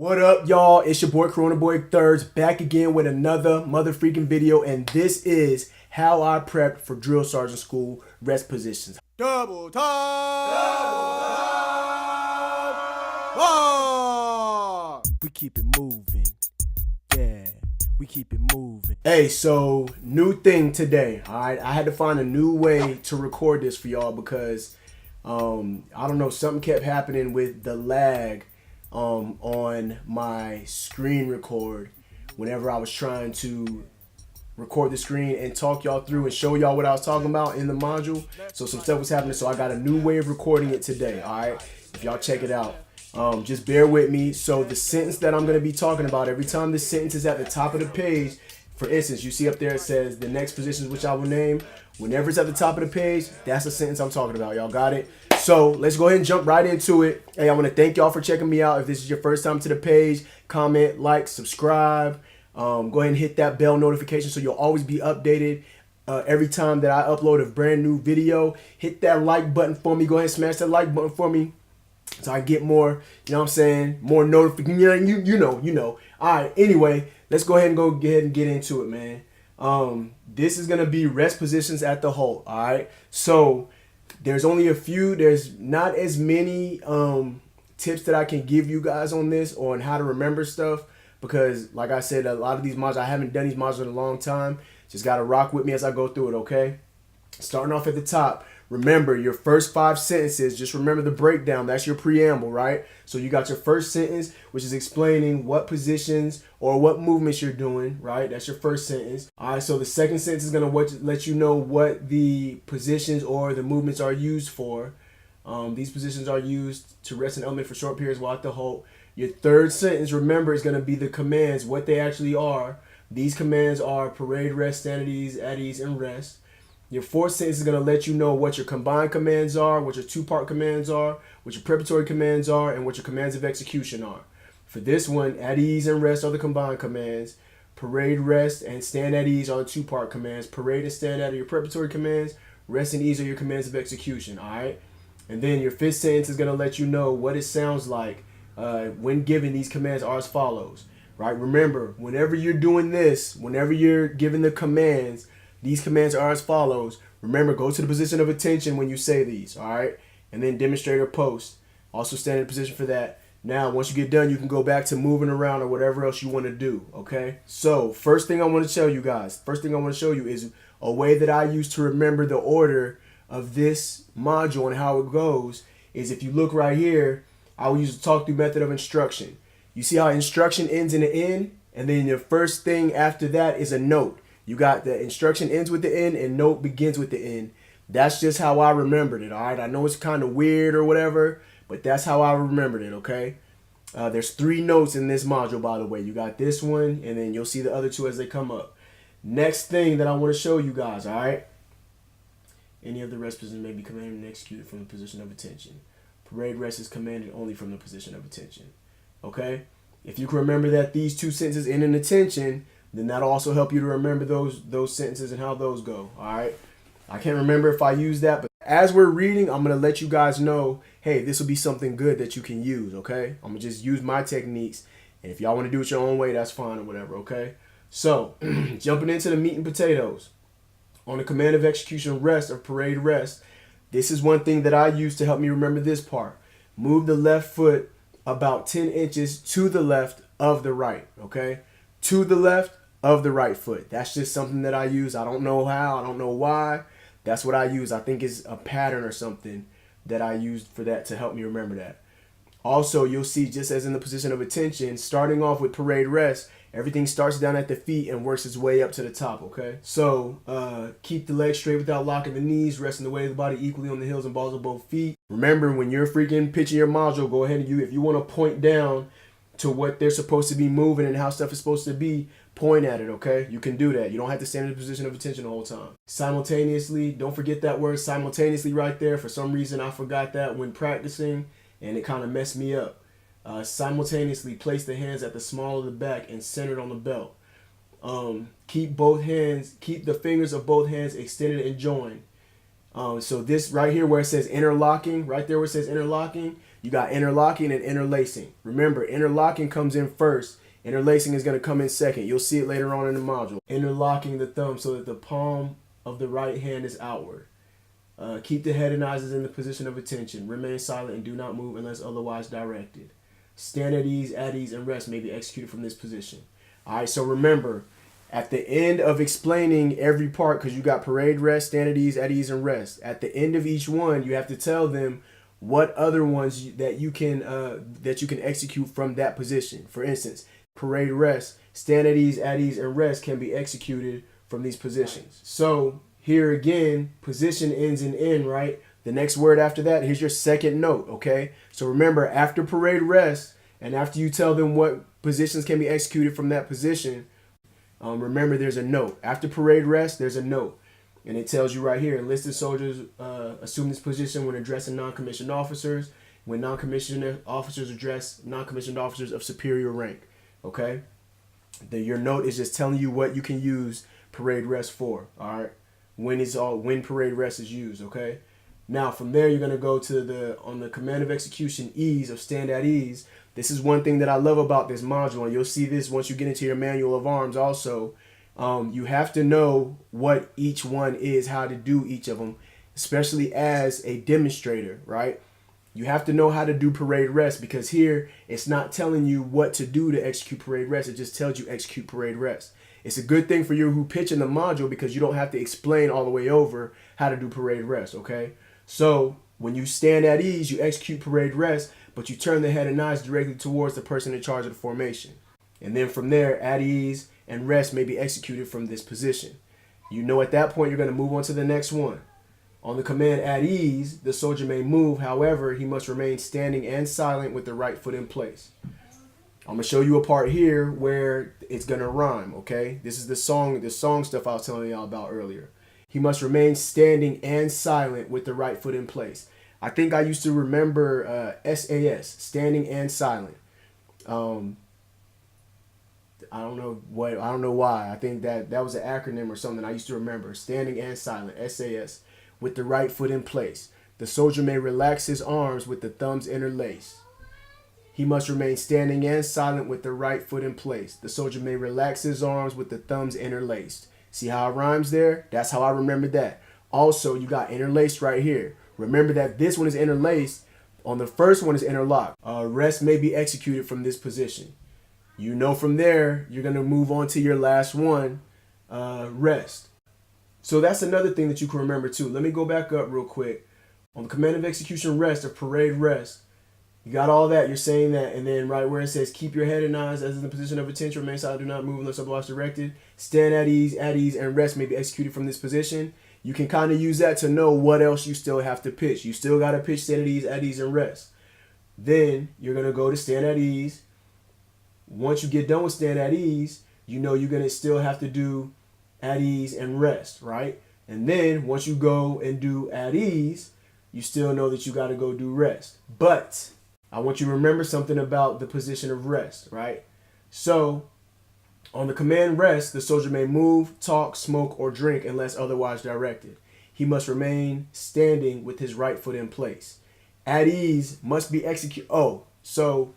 What up, y'all? It's your boy Corona Boy Thirds back again with another mother freaking video, and this is how I prepped for drill sergeant school rest positions. Double time! Double time! Ah! We keep it moving. Yeah, we keep it moving. Hey, so new thing today. All right, I had to find a new way to record this for y'all because I don't know, something kept happening with the lag on my screen record whenever I was trying to record the screen and talk y'all through and show y'all what I was talking about in the module. So some stuff was happening, so I got a new way of recording it today. All right, if y'all check it out, just bear with me. So the sentence that I'm going to be talking about, every time the sentence is at the top of the page, for instance, you see up there it says the next positions which I will name. Whenever it's at the top of the page, that's the sentence I'm talking about. Y'all got it? So let's go ahead and jump right into it. Hey, I want to thank y'all for checking me out. If this is your first time to the page, comment, like, subscribe. Go ahead and hit that bell notification so you'll always be updated every time that I upload a brand new video. Hit that like button for me. Go ahead and smash that like button for me so I get more, you know what I'm saying, more notifications. You know. All right, anyway, let's go ahead and get into it, man. This is going to be rest positions at the Halt, all right? So there's only a few. There's not as many tips that I can give you guys on this or on how to remember stuff because, like I said, a lot of these modules, I haven't done these modules in a long time. Just got to rock with me as I go through it, okay? Starting off at the top, remember your first 5 sentences. Just remember the breakdown. That's your preamble, right? So you got your first sentence, which is explaining what positions or what movements you're doing, right? That's your first sentence. All right, so the second sentence is going to let you know what the positions or the movements are used for. These positions are used to rest an element for short periods while at the Halt. Your third sentence, remember, is going to be the commands, what they actually are. These commands are parade, rest, stand at ease, and rest. Your fourth sentence is going to let you know what your combined commands are, what your two-part commands are, what your preparatory commands are, and what your commands of execution are. For this one, at ease and rest are the combined commands. Parade, rest, and stand at ease are the two-part commands. Parade and stand at are your preparatory commands. Rest and ease are your commands of execution, all right? And then your fifth sentence is going to let you know what it sounds like when given these commands are as follows, right? Remember, whenever you're doing this, whenever you're giving the commands, these commands are as follows. Remember, go to the position of attention when you say these, all right? And then demonstrate or post. Also stand in position for that. Now, once you get done, you can go back to moving around or whatever else you want to do, okay? So, first thing I want to tell you guys, is a way that I use to remember the order of this module and how it goes is if you look right here, I will use the talk through method of instruction. You see how instruction ends in an N? And then the first thing after that is a note. You got the instruction ends with the N and note begins with the N. That's just how I remembered it, all right? I know it's kind of weird or whatever, but that's how I remembered it, okay? There's 3 notes in this module, by the way. You got this one, and then you'll see the other 2 as they come up. Next thing that I want to show you guys, all right? Any of the rest positions may be commanded and executed from the position of attention. Parade rest is commanded only from the position of attention, okay? If you can remember that these 2 sentences end in attention, then that'll also help you to remember those sentences and how those go, all right? I can't remember if I use that, but as we're reading, I'm going to let you guys know, hey, this will be something good that you can use, okay? I'm going to just use my techniques, and if y'all want to do it your own way, that's fine or whatever, okay? So, jumping into the meat and potatoes. On the command of execution rest or parade rest, this is one thing that I use to help me remember this part. Move the left foot about 10 inches to the left of the right, okay? To the left of the right foot. That's just something that I use. I don't know how. I don't know why. That's what I use. I think it's a pattern or something that I used for that to help me remember that. Also, you'll see, just as in the position of attention, starting off with parade rest, everything starts down at the feet and works its way up to the top, okay? So, keep the legs straight without locking the knees, resting the weight of the body equally on the heels and balls of both feet. Remember, when you're freaking pitching your module, go ahead and if you want to point down to what they're supposed to be moving and how stuff is supposed to be, point at it, okay? You can do that. You don't have to stand in a position of attention the whole time. Simultaneously, don't forget that word simultaneously right there. For some reason, I forgot that when practicing, and it kind of messed me up. Simultaneously place the hands at the small of the back and centered on the belt. Keep the fingers of both hands extended and joined. So this right here where it says interlocking, right there where it says interlocking, You got interlocking and interlacing. Remember, interlocking comes in first. Interlacing is going to come in second. You'll see it later on in the module. Interlocking the thumb so that the palm of the right hand is outward. Keep the head and eyes in the position of attention. Remain silent and do not move unless otherwise directed. Stand at ease, and rest may be executed from this position. All right, so remember, at the end of explaining every part, because you got parade, rest, stand at ease, and rest. At the end of each one, you have to tell them what other ones that you can execute from that position. For instance, parade, rest, stand at ease, and rest can be executed from these positions. So here again, position ends in N, right? The next word after that, here's your second note, okay? So remember, after parade, rest, and after you tell them what positions can be executed from that position, remember there's a note. After parade, rest, there's a note. And it tells you right here, enlisted soldiers assume this position when addressing non-commissioned officers, when non-commissioned officers address non-commissioned officers of superior rank, okay? Your note is just telling you what you can use parade rest for, all right? When parade rest is used, okay? Now from there, you're going to go to on the command of execution ease of stand at ease. This is one thing that I love about this module, and you'll see this once you get into your manual of arms also. You have to know what each one is, how to do each of them, especially as a demonstrator, right? You have to know how to do parade rest, because here it's not telling you what to do to execute parade rest. It just tells you execute parade rest. It's a good thing for you who pitch in the module, because you don't have to explain all the way over how to do parade rest, okay? So when you stand at ease, you execute parade rest, but you turn the head and eyes directly towards the person in charge of the formation. And then from there, at ease and rest may be executed from this position. You know at that point you're going to move on to the next one. On the command at ease, the soldier may move. However, he must remain standing and silent with the right foot in place. I'm going to show you a part here where it's going to rhyme, okay? This is the song stuff I was telling y'all about earlier. He must remain standing and silent with the right foot in place. I think I used to remember SAS, standing and silent. I don't know why. I think that was an acronym or something I used to remember. Standing and silent, SAS, with the right foot in place. The soldier may relax his arms with the thumbs interlaced. He must remain standing and silent with the right foot in place. The soldier may relax his arms with the thumbs interlaced. See how it rhymes there? That's how I remember that. Also, you got interlaced right here. Remember that this one is interlaced. On the first one is interlocked. Rest may be executed from this position. You know from there, you're going to move on to your last one, rest. So that's another thing that you can remember too. Let me go back up real quick. On the command of execution rest or parade rest, you got all that. You're saying that. And then right where it says keep your head and eyes as in the position of attention, remain silent, do not move unless otherwise directed. Stand at ease, and rest may be executed from this position. You can kind of use that to know what else you still have to pitch. You still got to pitch stand at ease, and rest. Then you're going to go to stand at ease. Once you get done with stand at ease, you know you're going to still have to do at ease and rest, right? And then once you go and do at ease, you still know that you got to go do rest. But I want you to remember something about the position of rest, right? So on the command rest, the soldier may move, talk, smoke, or drink unless otherwise directed. He must remain standing with his right foot in place. At ease must be executed. Here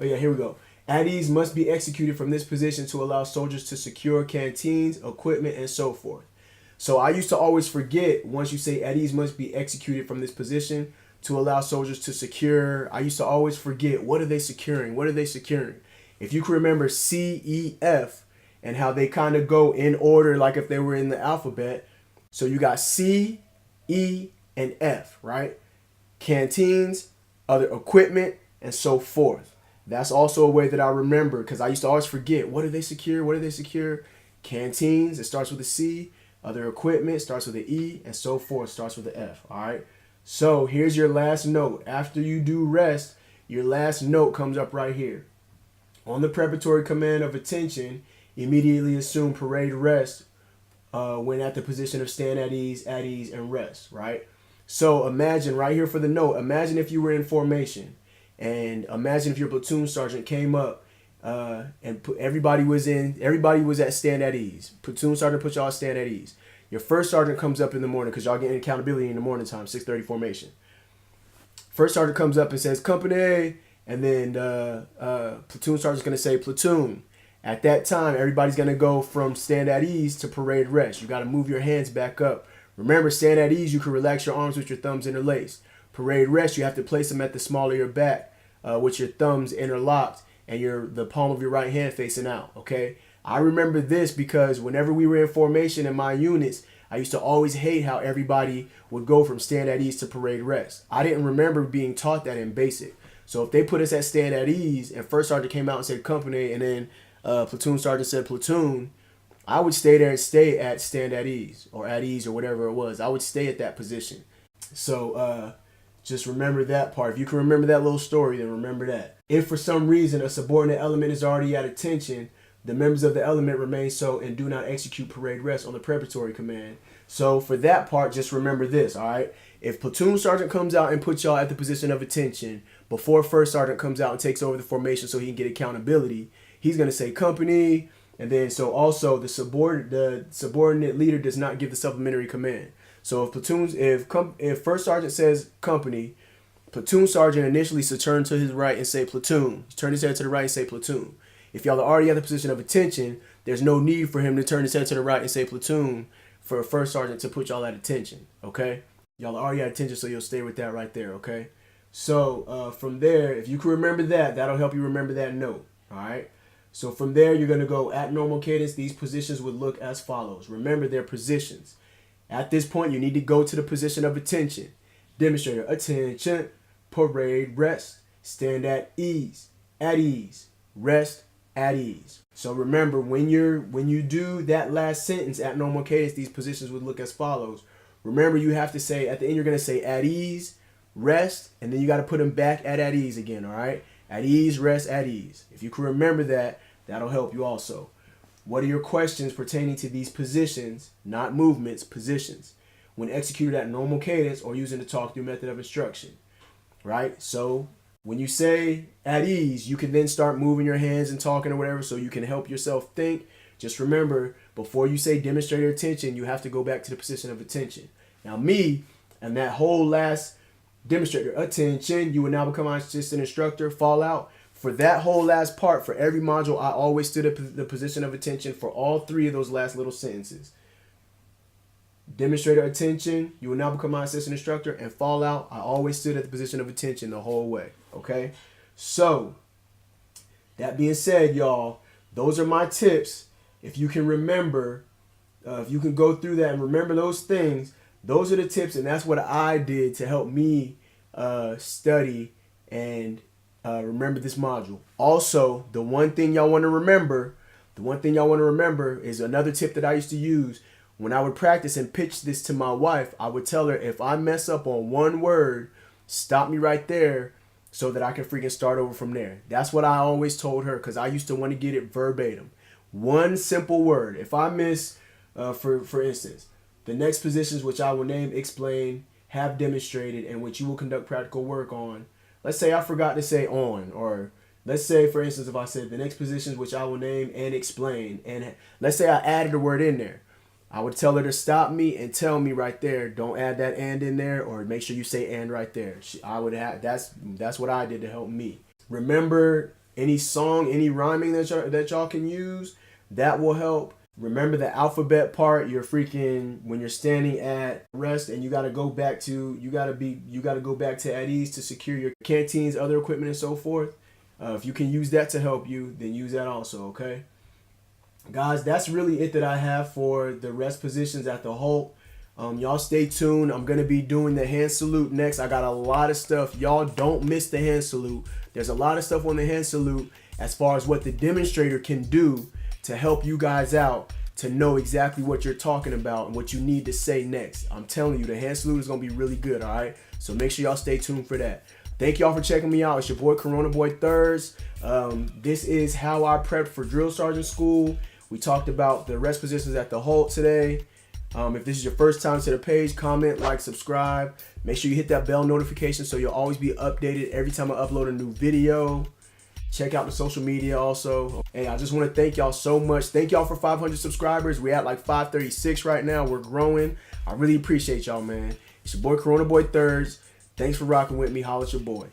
we go. At ease must be executed from this position to allow soldiers to secure canteens, equipment, and so forth. So I used to always forget, once you say at ease must be executed from this position to allow soldiers to secure, I used to always forget, what are they securing? What are they securing? If you can remember C, E, F, and how they kind of go in order like if they were in the alphabet. So you got C, E, and F, right? Canteens, other equipment, and so forth. That's also a way that I remember, because I used to always forget, what do they secure? What do they secure? Canteens, it starts with a C. Other equipment starts with an E, and so forth starts with an F, all right? So here's your last note. After you do rest, your last note comes up right here. On the preparatory command of attention, immediately assume parade rest when at the position of stand at ease, and rest, right? So imagine right here for the note, imagine if you were in formation, and imagine if your platoon sergeant came up and everybody was at stand at ease. Platoon sergeant put y'all at stand at ease. Your first sergeant comes up in the morning, because y'all getting accountability in the morning time, 6:30 formation. First sergeant comes up and says, company, and then platoon sergeant's going to say platoon. At that time, everybody's going to go from stand at ease to parade rest. You got to move your hands back up. Remember, stand at ease, you can relax your arms with your thumbs interlaced. Parade rest, you have to place them at the small of your back with your thumbs interlocked and the palm of your right hand facing out, okay? I remember this because whenever we were in formation in my units, I used to always hate how everybody would go from stand at ease to parade rest. I didn't remember being taught that in basic. So if they put us at stand at ease and first sergeant came out and said company and then platoon sergeant said platoon, I would stay there and stay at stand at ease or whatever it was. I would stay at that position. So just remember that part. If you can remember that little story, then remember that. If for some reason a subordinate element is already at attention, the members of the element remain so and do not execute parade rest on the preparatory command. So for that part, just remember this, all right? If platoon sergeant comes out and puts y'all at the position of attention before first sergeant comes out and takes over the formation so he can get accountability, he's going to say company, and then so also the subordinate leader does not give the supplementary command. So if first sergeant says company, platoon sergeant initially should turn to his right and say platoon. Turn his head to the right and say platoon. If y'all are already at the position of attention, there's no need for him to turn his head to the right and say platoon for a first sergeant to put y'all at attention, okay? Y'all are already at attention, so you'll stay with that right there, okay? So from there, if you can remember that, that'll help you remember that note, all right? So from there, you're going to go at normal cadence. These positions would look as follows. Remember their positions. At this point, you need to go to the position of attention. Demonstrator, attention, parade, rest, stand at ease, rest, at ease. So remember, when you do that last sentence at normal cadence, these positions would look as follows. Remember, you have to say, at the end, you're going to say at ease, rest, and then you got to put them back at ease again, all right? At ease, rest, at ease. If you can remember that, that'll help you also. What are your questions pertaining to these positions, not movements, positions, when executed at normal cadence or using the talk-through method of instruction, right? So when you say at ease, you can then start moving your hands and talking or whatever so you can help yourself think. Just remember, before you say demonstrate your attention, you have to go back to the position of attention. Now me, and that whole last demonstrator, attention, you will now become my assistant instructor, fallout. For that whole last part, for every module, I always stood at the position of attention for all three of those last little sentences. Demonstrator, attention, you will now become my assistant instructor, and fallout, I always stood at the position of attention the whole way, okay? So, that being said, y'all, those are my tips. If you can remember, if you can go through that and remember those things, those are the tips, and that's what I did to help me study and remember this module. Also, the one thing y'all want to remember is another tip that I used to use. When I would practice and pitch this to my wife, I would tell her, if I mess up on one word, stop me right there so that I can freaking start over from there. That's what I always told her, because I used to want to get it verbatim. One simple word. If I miss, for instance, the next positions which I will name, explain, have demonstrated, and which you will conduct practical work on. Let's say I forgot to say on, or let's say, for instance, if I said the next positions which I will name and explain, and let's say I added a word in there, I would tell her to stop me and tell me right there, don't add that and in there, or make sure you say and right there. That's what I did to help me. Remember any song, any rhyming that y'all can use, that will help. Remember the alphabet part. When you're standing at rest and you got to go back to at ease to secure your canteens, other equipment, and so forth. If you can use that to help you, then use that also, okay? Guys, that's really it that I have for the rest positions at the Halt. Y'all stay tuned. I'm going to be doing the hand salute next. I got a lot of stuff. Y'all don't miss the hand salute. There's a lot of stuff on the hand salute as far as what the demonstrator can do to help you guys out to know exactly what you're talking about and what you need to say next. I'm telling you, the hand salute is going to be really good, all right? So make sure y'all stay tuned for that. Thank y'all for checking me out. It's your boy, Corona Boy Thurs. This is how I prepped for drill sergeant school. We talked about the rest positions at the Halt today. If this is your first time to the page, comment, like, subscribe. Make sure you hit that bell notification so you'll always be updated every time I upload a new video. Check out the social media also. Hey, I just want to thank y'all so much. Thank y'all for 500 subscribers. We're at like 536 right now. We're growing. I really appreciate y'all, man. It's your boy, Corona Boy Thurs. Thanks for rocking with me. Holla at your boy.